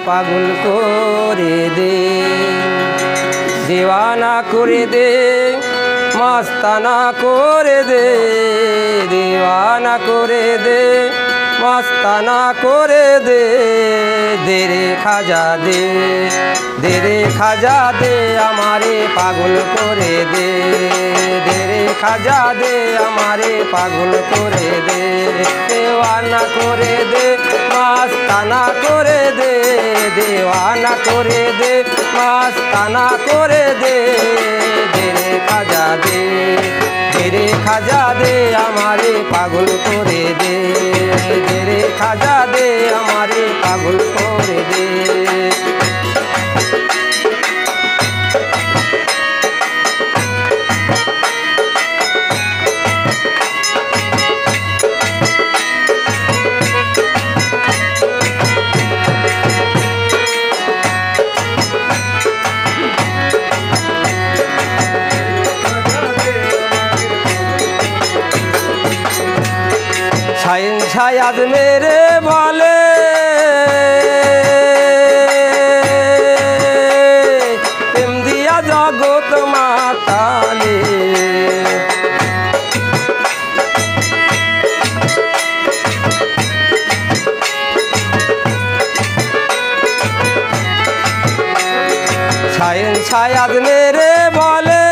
পাগল করে দে, দিওয়ানা করে দে, মস্তানা করে দে, দিওয়ানা করে দে, মস্তানা করে দে, দে রে খাজা দে, দে রে খাজা দে, আমারে পাগল করে দে, দে রে খাজা দে, আমারে পাগল করে দে, দিওয়ানা করে দে, মস্তানা করে দে, দিওয়ানা করে দে, মস্তানা করে দে, দে রে খাজা দে, দে রে খাজা দে, আমারে পাগল করে দে, দে রে খাজা দে, আমারে পাগল করে দে। শায়াদ মেরে বলে প্রেম দিয়া জগৎ মাতালে, শায়াদ মেরে বলে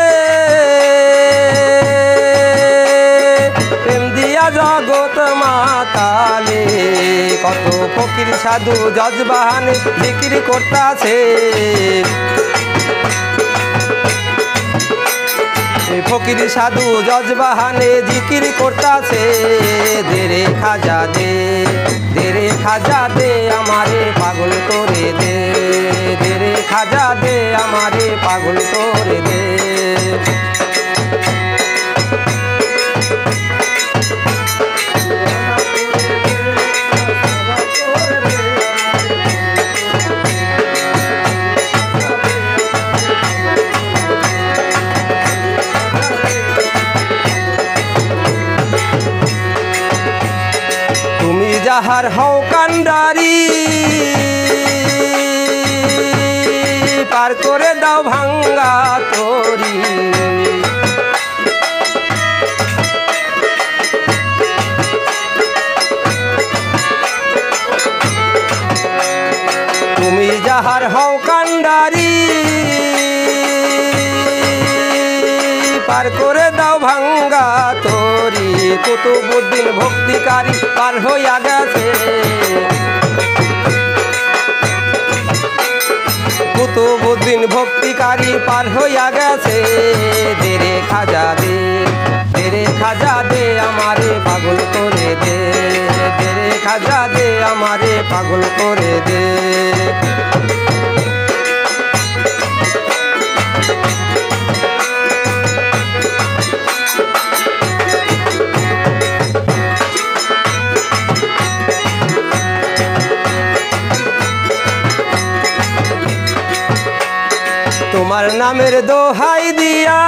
প্রেম দিয়া জগৎ মাতালে, কত ফকির সাধু জজবাহানে জিকির করতাছে, ফকির সাধু জজবাহানে জিকির করতাছে, দে রে খাজা দে, দে রে খাজা দে, আমারে পাগল করে দে, দে রে খাজা দে, আমারে পাগল করে দে। যাহার হও কান্ডারি পার করে দাও ভাঙ্গা তরি, তুমি যাহার হও কান্ডারি পার করে দাও ভাঙ্গা তরি, কুতুবউদ্দিন ভক্তিকারী পার হইয়া গেছে, কুতুবউদ্দিন ভক্তিকারী পার হইয়া গেছে, দে রে খাজা দে, দে রে খাজা দে, আমারে পাগল করে দে, দে রে খাজা দে, আমারে পাগল করে দে। তোমার নামের দোহাই দিয়া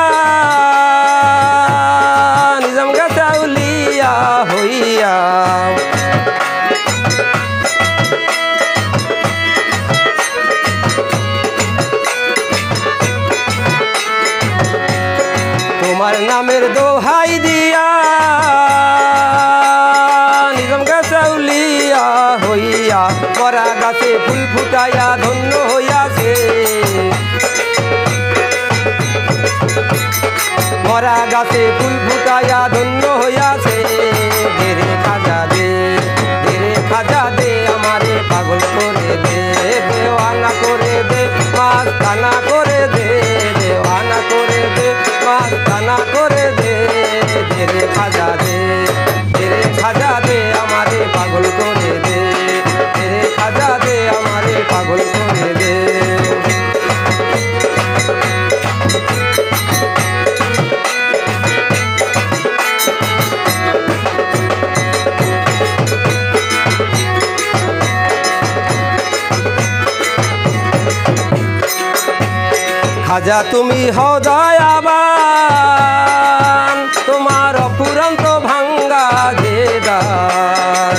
নিজাম গাছাউলিয়া হইয়া, তোমার নামের দোহাই দিয়া নিজাম গাছাউলিয়া হইয়া, করা গাছে ফুল ফুটাইয়া ধন্য হইয়াছে, মরা গাছে ফুল ফুটাইয়া ধন্য হইয়াছে, দে রে খাজা দে, দে রে খাজা দে, আমারে পাগল করে দে, দেওয়ানা করে দে, মাস্তানা করে দে, দেওয়ানা করে দে, মাস্তানা করে দে, দে রে খাজা দে, দে রে খাজা দে, আমারে পাগল করে দে, দে রে খাজা দে, আমারে পাগল করে দে। খাজা তুমি হও দয়াবান, তোমার অফুরন্ত ভাঙ্গা যে দ্বার,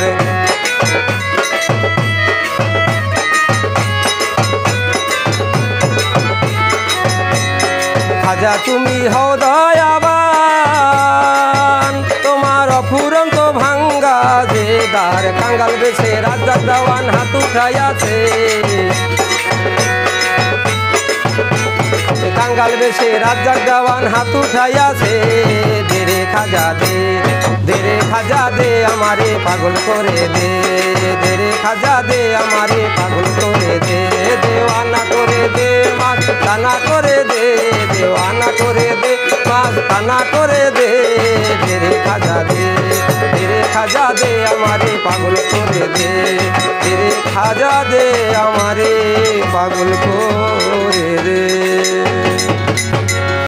খাজা তুমি হও দয়াবান তোমার অফুরন্ত ভাঙ্গা যে দ্বার কাঙ্গাল বেশে রাজ্জাক দেওয়ান হাত উঠাইয়াছে কাঙ্গাল বেশে রাজ্জাক দেওয়ান হাত উঠাইয়াছে দেরে খাজা দে আমারে পাগল করে দে দেরে খাজা দে আমারে পাগল করে দে দেওয়ানা করে দে মাস্তানা করে দে দেওয়ানা করে দে মাস্তানা করে দে দেরে খাজা দে আমারে পাগল করে দে দেরে খাজা দে আমারে পাগল করে দে।